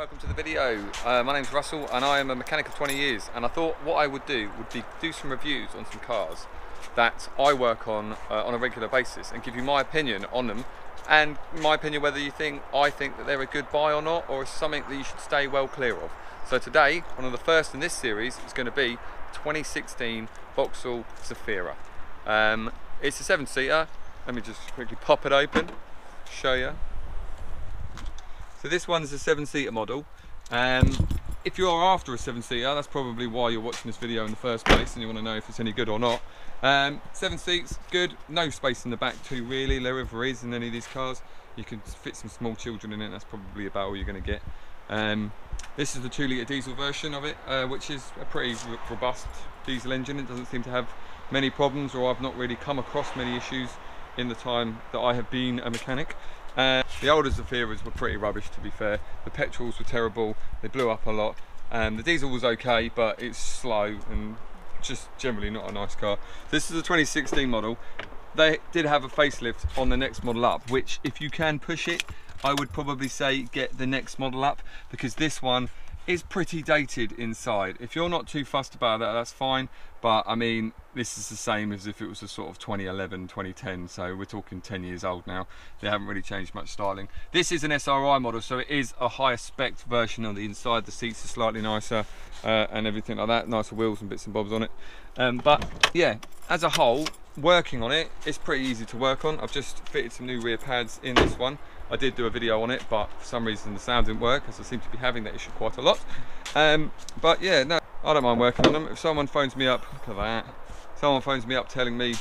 welcome to the video. My name's Russell and I am a mechanic of 20 years, and I thought what I would be do some reviews on some cars that I work on a regular basis and give you my opinion on them, and my opinion whether I think that they're a good buy or not, or something that you should stay well clear of. So today, one of the first in this series is going to be 2016 Vauxhall Zafira. It's a 7-seater. Let me just quickly pop it open, show you. So this one is a 7-seater model. If you are after a 7-seater, that's probably why you're watching this video in the first place, and you want to know if it's any good or not. 7 seats, good. No space in the back too, really. There ever is in any of these cars. You can fit some small children in it. That's probably about all you're going to get. This is the 2-litre diesel version of it, which is a pretty robust diesel engine. It doesn't seem to have many problems, or I've not really come across many issues in the time that I have been a mechanic. The older Zafiras were pretty rubbish, to be fair. The petrols were terrible, they blew up a lot. The diesel was okay, but it's slow and just generally not a nice car. This is a 2016 model. They did have a facelift on the next model up, which if you can push it, I would probably say get the next model up, because this one is pretty dated inside. If you're not too fussed about that, that's fine, but I mean, this is the same as if it was a sort of 2011, 2010, so we're talking 10 years old now. They haven't really changed much styling. This is an SRI model, so it is a higher spec version on the inside. The seats are slightly nicer and everything like that, nicer wheels and bits and bobs on it. But yeah, as a whole, working on it, it's pretty easy to work on. I've just fitted some new rear pads in this one. I did do a video on it, but for some reason the sound didn't work, as I seem to be having that issue quite a lot. But yeah, no, I don't mind working on them. If someone phones me up, look at that, someone phones me up telling me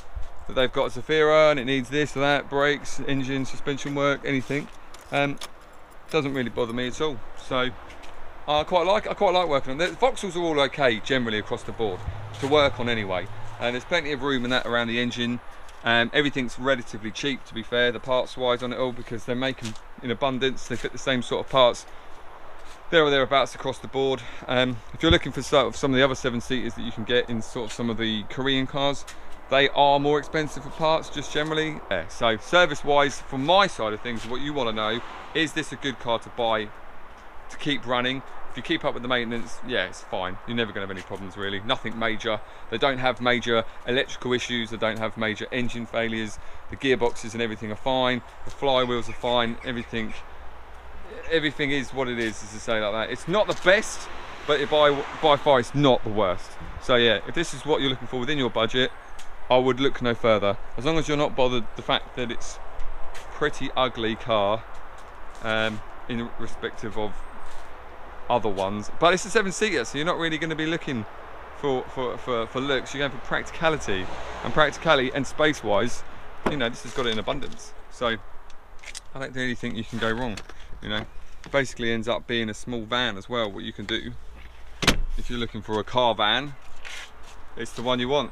that they've got a Zafira and it needs this or that, brakes, engine, suspension work, anything, doesn't really bother me at all. So I quite like working on them. The Vauxhalls are all okay generally across the board to work on anyway, and there's plenty of room in that around the engine. Everything's relatively cheap, to be fair, the parts wise on it all, because they make them in abundance. They fit the same sort of parts there or thereabouts across the board. If you're looking for sort of some of the other 7-seaters that you can get in sort of some of the Korean cars, they are more expensive for parts just generally. Yeah, so service wise, from my side of things, what you want to know, is this a good car to buy to keep running? If you keep up with the maintenance, yeah, it's fine. You're never going to have any problems really, nothing major. They don't have major electrical issues, they don't have major engine failures. The gearboxes and everything are fine, the flywheels are fine, everything is what it is to say like that. It's not the best, but by far it's not the worst. So yeah, if this is what you're looking for within your budget, I would look no further. As long as you're not bothered the fact that it's a pretty ugly car in respective of other ones, but it's a 7-seater, so you're not really going to be looking for looks. You're going for practicality, and space wise, you know, this has got it in abundance, so I don't really think you can go wrong. You know, it basically ends up being a small van as well. What you can do if you're looking for a car van, it's the one you want.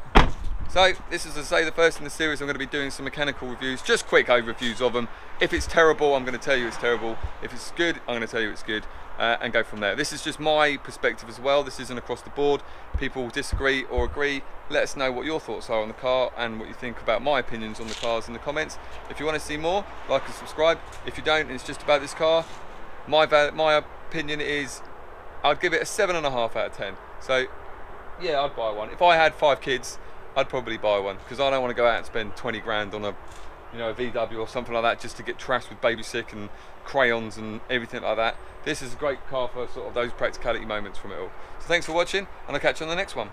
So this is, as I say, the first in the series. I'm going to be doing some mechanical reviews, just quick overviews of them. If it's terrible, I'm going to tell you it's terrible. If it's good, I'm going to tell you it's good, and go from there. This is just my perspective as well. This isn't across the board. People disagree or agree. Let us know what your thoughts are on the car and what you think about my opinions on the cars in the comments. If you want to see more, like and subscribe. If you don't, and it's just about this car, my opinion is I'd give it a 7.5 out of 10. So yeah, I'd buy one. If I had 5 kids, I'd probably buy one, because I don't want to go out and spend 20 grand on a VW or something like that just to get trashed with baby sick and crayons and everything like that. This is a great car for sort of those practicality moments from it all. So thanks for watching, and I'll catch you on the next one.